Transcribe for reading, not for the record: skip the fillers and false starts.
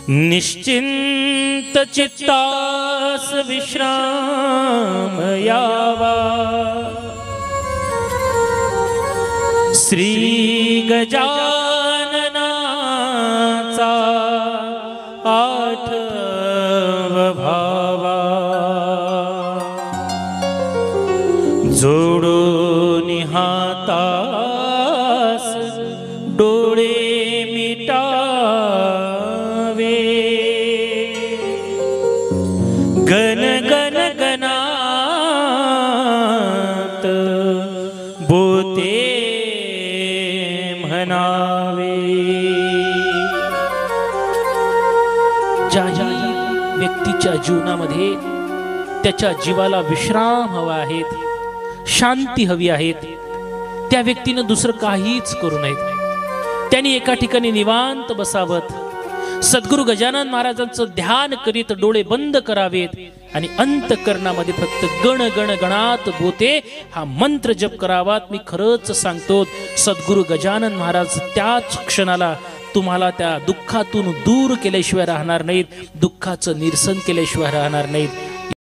निश्चिंत चित्तास विश्राम यावा, श्री गजाननाचा आठव भावा, जोडून हातास डोळे मिटावे, गण गण गणात बोते म्हणावे। ज्या व्यक्तीच्या जीवनामध्ये त्याच्या जीवाला विश्राम हवा आहे, शांती हवी आहे, त्या व्यक्तीने दुसरं काहीच करू नये। त्यांनी एका ठिकाणी निवांत बसावं, सद्गुरु गजानन महाराजांचं ध्यान करीत डोळे बंद करावेत आणि अंतःकरणामध्ये फक्त गण गण गणात बोते हा मंत्र जप करावात। मी खरंच सांगतो, सद्गुरु गजानन महाराज त्याच क्षणाला तुम्हाला त्या दुःखातून दूर केल्याशिवाय राहणार नाहीत, दुःखाचं निरसन केल्याशिवाय राहणार नाहीत।